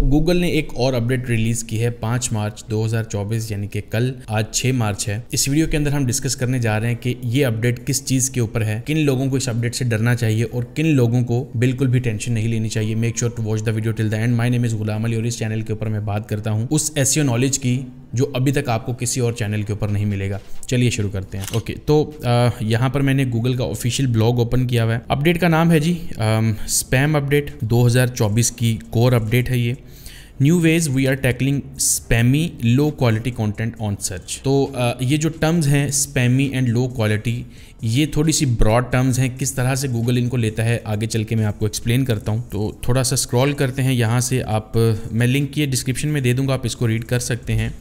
Google ने एक और अपडेट रिलीज की है 5 मार्च 2024 यानी कि कल, आज 6 मार्च है। इस वीडियो के अंदर हम डिस्कस करने जा रहे हैं कि ये अपडेट किस चीज के ऊपर है, किन लोगों को इस अपडेट से डरना चाहिए और किन लोगों को बिल्कुल भी टेंशन नहीं लेनी चाहिए। Make sure to watch the video till the end. My name is Ghulam Ali और इस चैनल के ऊपर मैं बात करता हूँ उस एसईओ नॉलेज की जो अभी तक आपको किसी और चैनल के ऊपर नहीं मिलेगा। चलिए शुरू करते हैं। ओके, तो यहाँ पर मैंने गूगल का ऑफिशियल ब्लॉग ओपन किया हुआ है। अपडेट का नाम है जी स्पैम अपडेट 2024 की कोर अपडेट है ये। New ways we are tackling spammy low quality content on search. तो ये जो टर्म्स हैं स्पैमी एंड लो क्वालिटी, ये थोड़ी सी ब्रॉड टर्म्स हैं। किस तरह से गूगल इनको लेता है आगे चल के मैं आपको एक्सप्लेन करता हूँ। तो थोड़ा सा स्क्रॉल करते हैं यहाँ से। आप मैं लिंक ये डिस्क्रिप्शन में दे दूँगा, आप इसको रीड कर सकते हैं।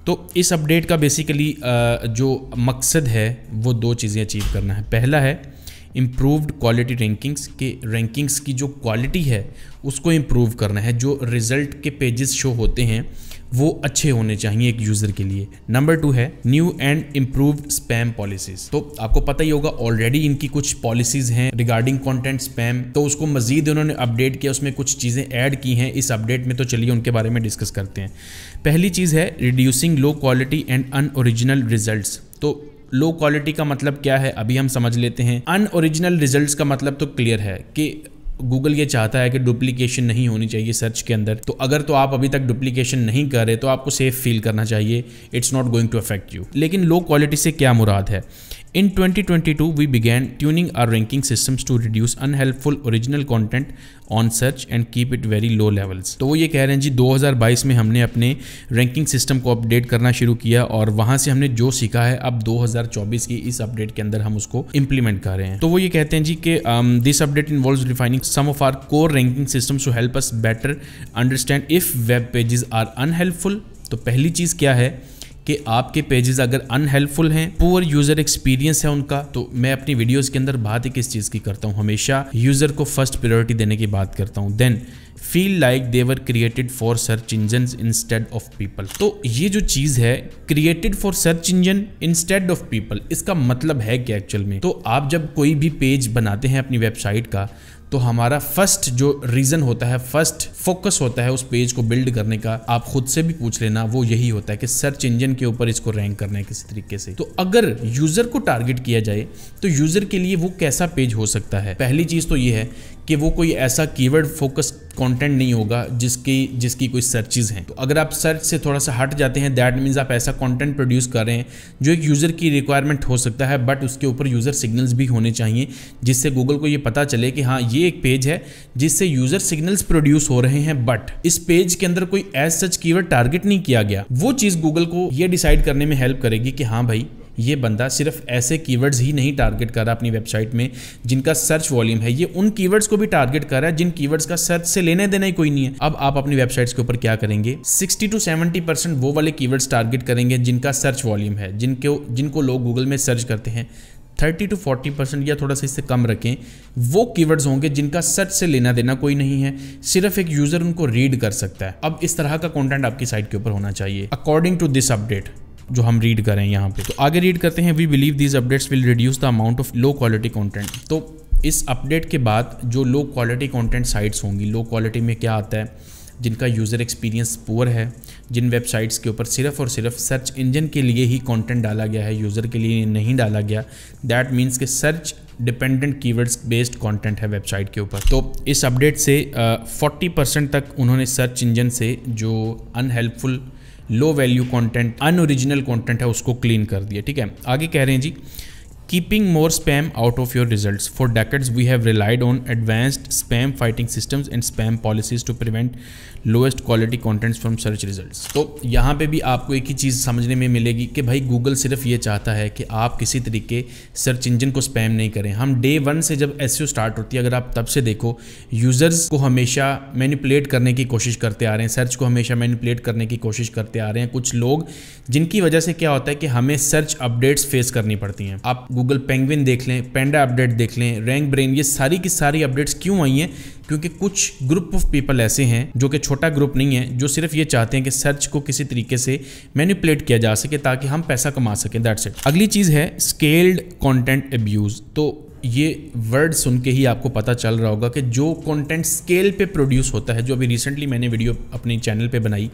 तो इस अपडेट का बेसिकली जो मकसद है वो दो चीज़ें अचीव करना है। पहला है इम्प्रूव्ड क्वालिटी रैंकिंग्स के रैंकिंग्स की जो क्वालिटी है उसको इम्प्रूव करना है। जो रिजल्ट के पेजेस शो होते हैं वो अच्छे होने चाहिए एक यूज़र के लिए। नंबर 2 है new and improved spam policies. तो आपको पता ही होगा ऑलरेडी इनकी कुछ पॉलिसीज़ हैं रिगार्डिंग कंटेंट स्पैम, तो उसको मजीद उन्होंने अपडेट किया, उसमें कुछ चीज़ें ऐड की हैं इस अपडेट में। तो चलिए उनके बारे में डिस्कस करते हैं। पहली चीज़ है reducing low quality and unoriginal results. तो लो क्वालिटी का मतलब क्या है अभी हम समझ लेते हैं। अनओरिजिनल रिजल्ट्स का मतलब तो क्लियर है कि गूगल ये चाहता है कि डुप्लीकेशन नहीं होनी चाहिए सर्च के अंदर। तो अगर तो आप अभी तक डुप्लीकेशन नहीं कर रहे तो आपको सेफ फील करना चाहिए, it's not going to affect you. लेकिन लो क्वालिटी से क्या मुराद है? In 2022, we began tuning our ranking systems to reduce unhelpful original content on search and keep it very low levels। तो वो ये कह रहे हैं जी 2022 में हमने अपने रैंकिंग सिस्टम को अपडेट करना शुरू किया और वहाँ से हमने जो सीखा है अब 2024 की इस अपडेट के अंदर हम उसको इम्प्लीमेंट कर रहे हैं। तो वो ये कहते हैं जी कि this update involves refining some of our core ranking systems to help us better understand if web pages are unhelpful. तो पहली चीज़ क्या है कि आपके पेजेस अगर अनहेल्पफुल हैं, पुअर यूज़र एक्सपीरियंस है उनका, तो मैं अपनी वीडियोस के अंदर बात ही किस चीज़ की करता हूँ, हमेशा यूज़र को फर्स्ट प्रायोरिटी देने की बात करता हूँ। Then feel like they were created for search engine instead of people. तो ये जो चीज़ है created for search engine instead of people, इसका मतलब है क्या एक्चुअल में? तो आप जब कोई भी पेज बनाते हैं अपनी वेबसाइट का तो हमारा फर्स्ट जो रीज़न होता है, फर्स्ट फोकस होता है उस पेज को बिल्ड करने का, आप खुद से भी पूछ लेना, वो यही होता है कि सर्च इंजन के ऊपर इसको रैंक करना है किसी तरीके से। तो अगर यूज़र को टारगेट किया जाए तो यूज़र के लिए वो कैसा पेज हो सकता है? पहली चीज़ तो ये है कि वो कोई ऐसा कीवर्ड फोकस कंटेंट नहीं होगा जिसकी कोई सर्चेज हैं। तो अगर आप सर्च से थोड़ा सा हट जाते हैं दैट मीन्स आप ऐसा कंटेंट प्रोड्यूस कर रहे हैं जो एक यूज़र की रिक्वायरमेंट हो सकता है, बट उसके ऊपर यूज़र सिग्नल्स भी होने चाहिए जिससे गूगल को ये पता चले कि हाँ ये एक पेज है जिससे यूज़र सिग्नल्स प्रोड्यूस हो रहे हैं, बट इस पेज के अंदर कोई एज सच कीवर्ड टारगेट नहीं किया गया। वो चीज़ गूगल को ये डिसाइड करने में हेल्प करेगी कि हाँ भाई ये बंदा सिर्फ ऐसे कीवर्ड्स ही नहीं टारगेट कर रहा अपनी वेबसाइट में जिनका सर्च वॉल्यूम है, ये उन कीवर्ड्स को भी टारगेट कर रहा है जिन कीवर्ड्स का सर्च से लेने देना ही कोई नहीं है। अब आप अपनी वेबसाइट्स के ऊपर क्या करेंगे, 60 to 70% वो वाले कीवर्ड्स टारगेट करेंगे जिनका सर्च वॉल्यूम है, जिनको लोग गूगल में सर्च करते हैं। 30 to 40% या थोड़ा सा इससे कम रखें, वो कीवर्ड्स होंगे जिनका सर्च से लेना देना कोई नहीं है, सिर्फ एक यूज़र उनको रीड कर सकता है। अब इस तरह का कंटेंट आपकी साइट के ऊपर होना चाहिए अकॉर्डिंग टू दिस अपडेट जो हम रीड करें यहाँ पे। तो आगे रीड करते हैं, we believe these updates will reduce the amount of low quality content. तो इस अपडेट के बाद जो लो क्वालिटी कंटेंट साइट्स होंगी, लो क्वालिटी में क्या आता है, जिनका यूज़र एक्सपीरियंस पुअर है, जिन वेबसाइट्स के ऊपर सिर्फ और सिर्फ सर्च इंजन के लिए ही कंटेंट डाला गया है, यूज़र के लिए नहीं डाला गया, दैट मीन्स कि search dependent keywords based content है वेबसाइट के ऊपर। तो इस अपडेट से 40% तक उन्होंने सर्च इंजन से जो unhelpful low value content, unoriginal content है उसको क्लीन कर दिया। ठीक है, आगे कह रहे हैं जी keeping more spam out of your results. For decades, we have relied on advanced spam fighting systems and spam policies to prevent lowest quality contents from search results. तो यहाँ पे भी आपको एक ही चीज़ समझने में मिलेगी कि भाई गूगल सिर्फ ये चाहता है कि आप किसी तरीके सर्च इंजन को स्पैम नहीं करें। हम डे 1 से जब एसईओ स्टार्ट होती है, अगर आप तब से देखो, यूज़र्स को हमेशा मैनिपुलेट करने की कोशिश करते आ रहे हैं, सर्च को हमेशा मैनिपुलेट करने की कोशिश करते आ रहे हैं कुछ लोग, जिनकी वजह से क्या होता है कि हमें सर्च अपडेट्स फेस करनी पड़ती हैं। आप गूगल पेंगुइन देख लें, पेंडा अपडेट देख लें, रैंक ब्रेन, ये सारी की सारी अपडेट्स क्यों आई हैं? क्योंकि कुछ ग्रुप ऑफ पीपल ऐसे हैं, जो कि छोटा ग्रुप नहीं है, जो सिर्फ ये चाहते हैं कि सर्च को किसी तरीके से मैनिपुलेट किया जा सके ताकि हम पैसा कमा सकें, दैट्स इट। अगली चीज़ है स्केल्ड कंटेंट अब्यूज़। तो ये वर्ड सुन के ही आपको पता चल रहा होगा कि जो कंटेंट स्केल पे प्रोड्यूस होता है, जो अभी रिसेंटली मैंने वीडियो अपने चैनल पे बनाई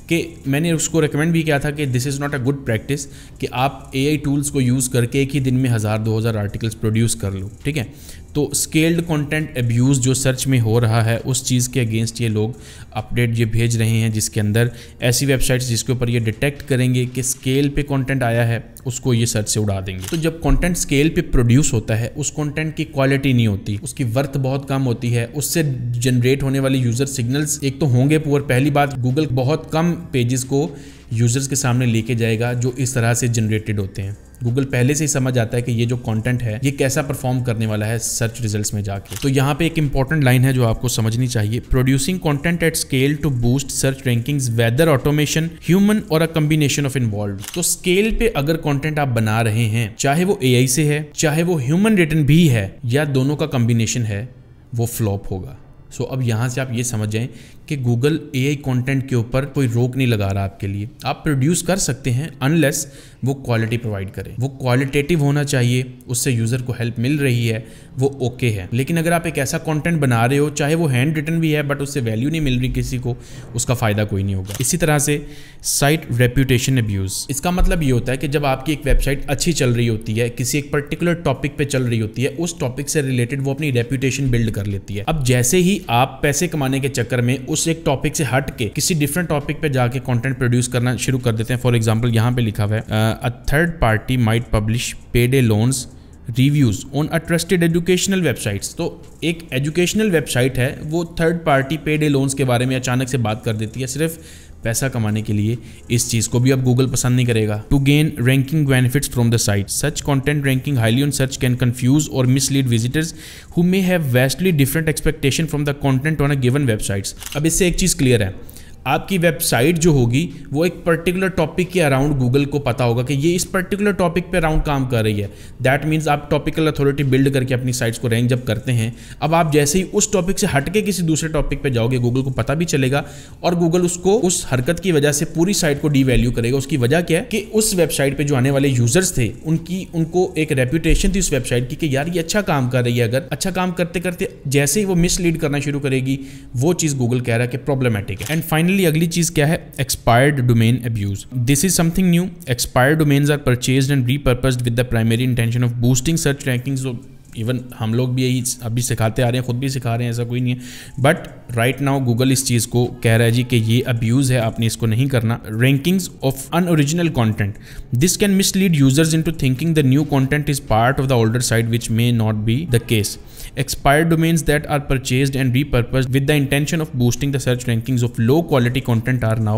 कि मैंने उसको रिकमेंड भी किया था कि this is not a good practice कि आप AI टूल्स को यूज़ करके एक ही दिन में 1000-2000 आर्टिकल्स प्रोड्यूस कर लो, ठीक है। तो स्केल्ड कंटेंट अब्यूज़ जो सर्च में हो रहा है उस चीज़ के अगेंस्ट ये लोग अपडेट ये भेज रहे हैं, जिसके अंदर ऐसी वेबसाइट्स जिसके ऊपर ये डिटेक्ट करेंगे कि स्केल पे कंटेंट आया है उसको ये सर्च से उड़ा देंगे। तो जब कंटेंट स्केल पे प्रोड्यूस होता है उस कंटेंट की क्वालिटी नहीं होती, उसकी वर्थ बहुत कम होती है, उससे जनरेट होने वाली यूज़र सिग्नल्स एक तो होंगे पुअर। पहली बात, गूगल बहुत कम पेजेस को यूज़र्स के सामने लेके जाएगा जो इस तरह से जनरेटेड होते हैं। गूगल पहले से ही समझ आता है कि ये जो कंटेंट है ये कैसा परफॉर्म करने वाला है सर्च रिजल्ट्स में जाके। तो यहाँ पे एक इंपॉर्टेंट लाइन है जो आपको समझनी चाहिए, producing content at scale to boost search rankings whether automation human और अ कॉम्बिनेशन ऑफ इन्वॉल्व्ड। तो स्केल पे अगर कंटेंट आप बना रहे हैं, चाहे वो AI से है, चाहे वो ह्यूमन रिटन भी है, या दोनों का कॉम्बिनेशन है, वो फ्लॉप होगा। सो अब यहाँ से आप ये समझ जाएं कि गूगल AI कंटेंट के ऊपर कोई रोक नहीं लगा रहा आपके लिए। आप प्रोड्यूस कर सकते हैं अनलेस वो क्वालिटी प्रोवाइड करे, वो क्वालिटेटिव होना चाहिए, उससे यूज़र को हेल्प मिल रही है, वो ओके है। लेकिन अगर आप एक ऐसा कंटेंट बना रहे हो, चाहे वो हैंड रिटन भी है बट उससे वैल्यू नहीं मिल रही किसी को, उसका फ़ायदा कोई नहीं होगा। इसी तरह से साइट रेप्यूटेशन अब्यूज़, इसका मतलब ये होता है कि जब आपकी एक वेबसाइट अच्छी चल रही होती है, किसी एक पर्टिकुलर टॉपिक पे चल रही होती है, उस टॉपिक से रिलेटेड वो अपनी रेप्यूटेशन बिल्ड कर लेती है। अब जैसे ही आप पैसे कमाने के चक्कर में उस एक टॉपिक से हट के किसी डिफरेंट टॉपिक पे जाके कंटेंट प्रोड्यूस करना शुरू कर देते हैं, फॉर एग्जांपल यहाँ पे लिखा हुआ है a third party might publish payday loans reviews on a trusted educational websites. तो एक एजुकेशनल वेबसाइट है, वो थर्ड पार्टी पेडे लोन्स के बारे में अचानक से बात कर देती है सिर्फ पैसा कमाने के लिए। इस चीज को भी अब गूगल पसंद नहीं करेगा। To gain ranking benefits from the site, such content ranking highly on search can confuse और mislead visitors who may have vastly different expectation from the content on a given websites. अब इससे एक चीज clear है, आपकी website जो होगी वो एक पर्टिकुलर टॉपिक के अराउंड गूगल को पता होगा कि ये इस पर्टिकुलर टॉपिक पे अराउंड काम कर रही है। दैट मीन्स आप टॉपिकल अथॉरिटी बिल्ड करके अपनी साइट्स को रैंक जब करते हैं, अब आप जैसे ही उस टॉपिक से हटके किसी दूसरे टॉपिक पे जाओगे, गूगल को पता भी चलेगा और गूगल उसको उस हरकत की वजह से पूरी साइट को डीवैल्यू करेगा। उसकी वजह क्या है कि उस वेबसाइट पर जो आने वाले यूजर्स थे उनको एक रेप्यूटेशन थी उस वेबसाइट की कि यार ये अच्छा काम कर रही है। अगर अच्छा काम करते करते जैसे ही वो मिसलीड करना शुरू करेगी, वो चीज़ गूगल कह रहा है कि प्रॉब्लमेटिक है। एंड फाइनली अगली चीज़ क्या है, expired domain abuse. This is something new. Expired domains are purchased and repurposed with the primary intention of boosting search rankings. So even हम लोग भी यही अभी सिखाते आ रहे हैं, खुद भी सिखा रहे हैं, ऐसा कोई नहीं है। बट राइट नाउ गूगल इस चीज़ को कह रहा है जी कि ये अब्यूज़ है, आपने इसको नहीं करना। Rankings of unoriginal content, this can mislead users into thinking the new content is part of the older site which may not be the case. Expired domains that are purchased and repurposed with the intention of boosting the search rankings of low quality content are now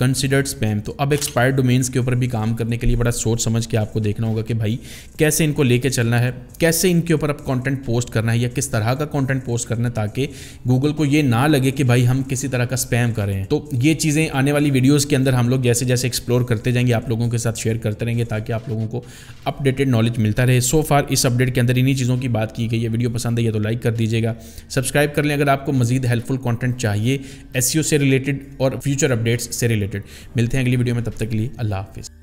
considered spam. तो अब expired domains के ऊपर भी काम करने के लिए बड़ा सोच समझ के आपको देखना होगा कि भाई कैसे इनको लेके चलना है, कैसे इनके ऊपर अब कंटेंट पोस्ट करना है या किस तरह का कंटेंट पोस्ट करना है ताकि गूगल को ये ना लगे कि भाई हम किसी तरह का स्पैम कर रहे हैं। तो ये चीज़ें आने वाली वीडियोज़ के अंदर हम लोग जैसे जैसे एक्सप्लोर करते जाएंगे, आप लोगों के साथ शेयर करते रहेंगे ताकि आप लोगों को अपडेटेड नॉलेज मिलता रहे। सो फार इस अपडेट के अंदर इन्हीं चीज़ों की बात की गई है। वीडियो पसंद है तो लाइक कर दीजिएगा, सब्सक्राइब कर लें अगर आपको मजीद हेल्पफुल कंटेंट चाहिए एसईओ से रिलेटेड और फ्यूचर अपडेट्स से रिलेटेड। मिलते हैं अगली वीडियो में, तब तक के लिए अल्लाह हाफिज़।